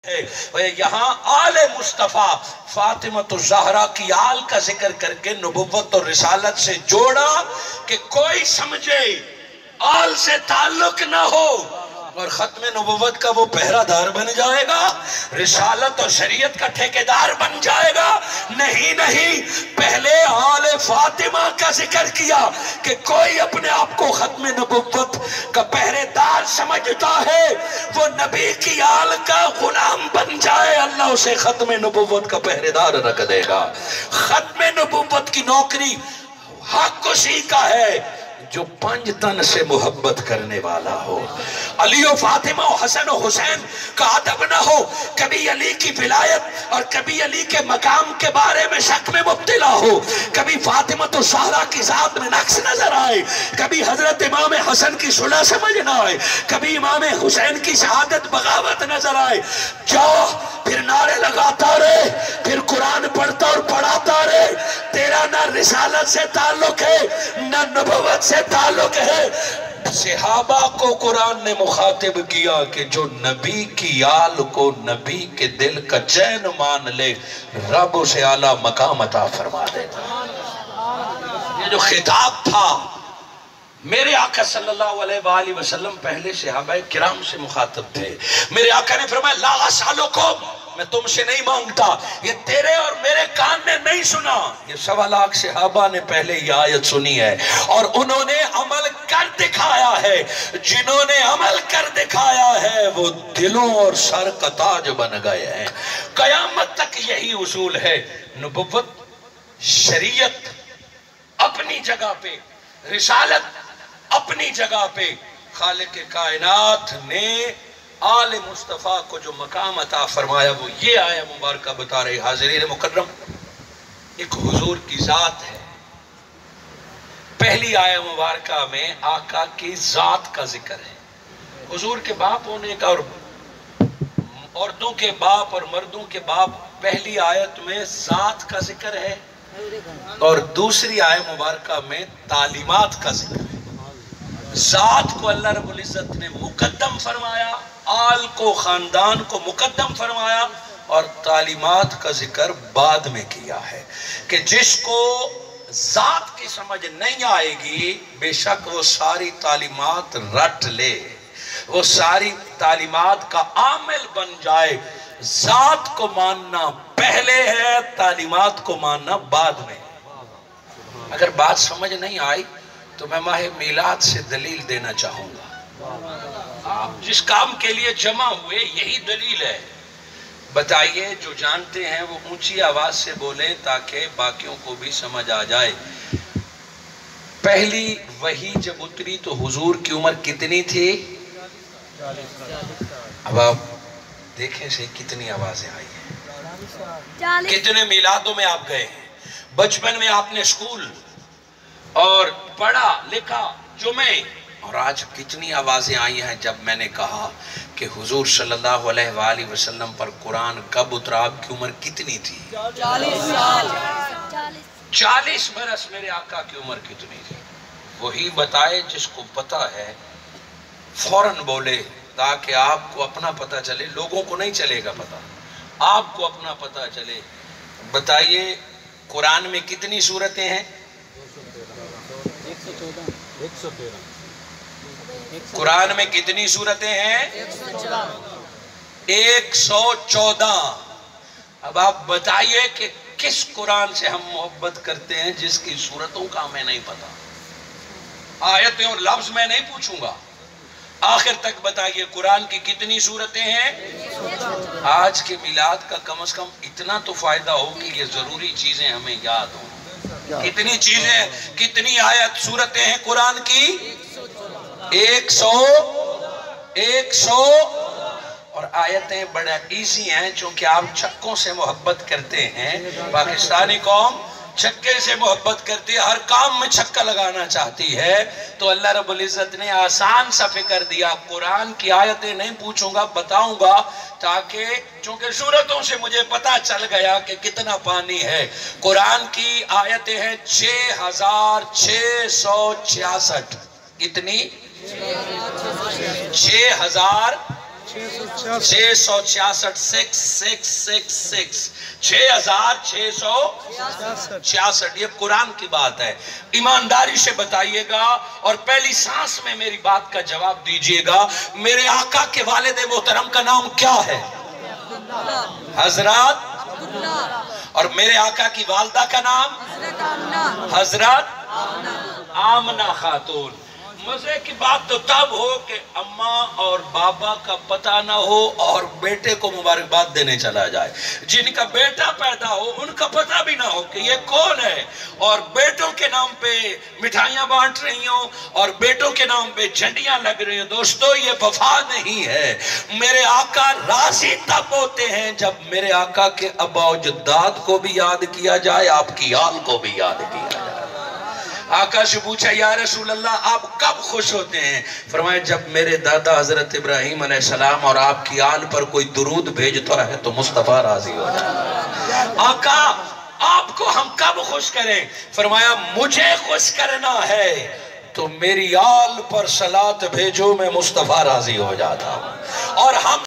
یہاں آل مصطفیٰ فاطمہ الزہرا کی آل کا ذکر کر کے نبوت اور رسالت سے جوڑا کہ کوئی سمجھے آل سے تعلق نہ ہو اور ختم نبوت کا وہ پہرہ دار بن جائے گا، رسالت اور شریعت کا ٹھیکیدار بن جائے گا۔ نہیں، پہلے آل فاطمہ کا ذکر کیا کہ کوئی اپنے آپ کو ختم نبوت کا پہرے دار سمجھتا ہے وہ نبی کی آل کا غلام بن جائے، اللہ اسے ختم نبوت کا پہرے دار رکھ دے گا۔ ختم نبوت کی نوکری حق اسی کا ہے جو 5 تن سے محبت کرنے والا ہو۔ علی و فاطمہ و حسن و حسین کا ادب نہ ہو، کبھی علی کی ولایت اور کبھی علی کے مقام کے بارے میں شک میں مبتلا ہو، کبھی فاطمہ الزہرا کی ذات میں نقص نظر آئے، کبھی حضرت امام حسن کی صلح سمجھ نہ آئے، کبھی امام حسین کی شہادت بغاوت نظر آئے، جاؤ پھر نعرے لگاتا رہے، پھر قرآن پڑھتا اور پڑھاتا رہے۔ تیرا نہ رسالت سے تعلق ہے نہ نبوت سے تعلق ہے۔ صحابہ کو قرآن نے مخاطب کیا کہ جو نبی کی آل کو نبی کے دل کا چین مان لے، رب اسے اعلیٰ مقام عطا فرما دیتا۔ یہ جو خطاب تھا میرے آقا صلی اللہ علیہ وآلہ وسلم پہلے صحابہ کرام سے مخاطب تھے۔ میرے آقا نے فرمایا لا اسألکم، میں تم سے نہیں مانگتا، یہ تیرے اور میرے کان نے نہیں سنا۔ یہ 1.25 لاکھ صحابہ نے پہلے یہ آیت سنی ہے اور انہوں نے عمل کر دکھایا ہے۔ جنہوں نے عمل کر دکھایا ہے وہ دلوں اور سر کا تاج بن گئے ہیں۔ قیامت تک یہی اصول ہے، نبوت، شریعت اپنی جگہ پہ، رسالت اپنی جگہ پہ۔ خالق کائنات نے آل مصطفیٰ کو جو مقام عطا فرمایا وہ یہ آیہ مبارکہ بتا رہی۔ حاضرین مکرم، ایک حضور کی ذات ہے۔ پہلی آیہ مبارکہ میں آقا کی ذات کا ذکر ہے، حضور کے باپ ہونے کا، اور عورتوں کے باپ اور مردوں کے باپ۔ پہلی آیت میں ذات کا ذکر ہے اور دوسری آیہ مبارکہ میں تعلیمات کا ذکر ہے۔ ذات کو اللہ رب العزت نے مقدم فرمایا، آل کو، خاندان کو مقدم فرمایا، اور تعلیمات کا ذکر بعد میں کیا ہے کہ جس کو ذات کی سمجھ نہیں آئے گی بے شک وہ ساری تعلیمات رٹ لے، وہ ساری تعلیمات کا عامل بن جائے۔ ذات کو ماننا پہلے ہے، تعلیمات کو ماننا بعد میں۔ اگر بات سمجھ نہیں آئی تو میں ماہ میلاد سے دلیل دینا چاہوں گا۔ آپ جس کام کے لیے جمع ہوئے یہی دلیل ہے، بتائیے جو جانتے ہیں وہ اونچی آواز سے بولیں تاکہ باقیوں کو بھی سمجھ آ جائے۔ پہلی وحی جب اتری تو حضور کی عمر کتنی تھی؟ 40۔ اب آپ دیکھیں سے کتنی آوازیں آئی ہیں، کتنے میلادوں میں آپ گئے ہیں، بچپن میں آپ نے سکول اور پڑھا لکھا جمعے، اور آج کتنی آوازیں آئی ہیں جب میں نے کہا کہ حضور صلی اللہ علیہ وآلہ وسلم پر قرآن کب اترا، آپ کی عمر کتنی تھی؟ 40 سال۔ 40 برس میرے آقا کی عمر کتنی تھی؟ وہی بتائے جس کو پتا ہے فوراً بولے تاکہ آپ کو اپنا پتہ چلے، لوگوں کو نہیں چلے گا پتہ، آپ کو اپنا پتہ چلے۔ بتائیے قرآن میں کتنی سورتیں ہیں؟ 113۔ قرآن میں کتنی سورتیں ہیں؟ 114۔ اب آپ بتائیے کہ کس قرآن سے ہم محبت کرتے ہیں جس کی سورتوں کا ہمیں نہیں پتا؟ آیتیں اور لفظ میں نہیں پوچھوں گا، آخر تک بتائیے قرآن کی کتنی سورتیں ہیں؟ آج کے میلاد کا کم از کم اتنا تو فائدہ ہو کہ یہ ضروری چیزیں ہمیں یاد ہوں۔ کتنی چیزیں، کتنی آیت سورتیں ہیں قرآن کی؟ 100 اور آیتیں بڑا ایزی ہیں چونکہ آپ چھکوں سے محبت کرتے ہیں۔ پاکستانی قوم چھکے سے محبت کرتی ہے، ہر کام میں چھکا لگانا چاہتی ہے، تو اللہ رب العزت نے آسان سا فکر دیا۔ قرآن کی آیتیں نہیں پوچھوں گا، بتاؤں گا، تاکہ چونکہ سورتوں سے مجھے پتا چل گیا کہ کتنا پانی ہے۔ قرآن کی آیتیں ہیں 6666۔ کتنی؟ 6000 666 6666 یہ قرآن کی بات ہے. ایمانداری سے بتائیے گا اور پہلی سانس میں میری بات کا جواب دیجئے گا. میرے آقا کے والد محترم کا نام کیا ہے؟ حضرات. اور میرے آقا کی والدہ کا نام حضرت آمنہ خاتون. مزے کی بات تو تب ہو کہ اماں اور بابا کا پتہ نہ ہو اور بیٹے کو مبارکباد دینے چلا جائے. جن کا بیٹا پیدا ہو ان کا پتہ بھی نہ ہو کہ یہ کون ہے اور بیٹوں کے نام پہ مٹھائیاں بانٹ رہی ہوں اور بیٹوں کے نام پہ جھنڈیاں لگ رہی ہوں. دوستو یہ وفا نہیں ہے. میرے آقا راضی تب ہوتے ہیں جب میرے آقا کے ابا و جداد کو بھی یاد کیا جائے, آپ کی آل کو بھی یاد کیا جائے. آقا سے پوچھا یا رسول اللہ آپ کب خوش ہوتے ہیں؟ فرمایا جب میرے دادا حضرت ابراہیم علیہ السلام اور آپ کی آل پر کوئی درود بھیجتا ہے تو مصطفیٰ راضی ہو جائے. آقا آپ کو ہم کب خوش کریں؟ فرمایا مجھے خوش کرنا ہے تو میری آل پر صلاۃ بھیجو, میں مصطفیٰ راضی ہو جاتا ہوں. اور ہم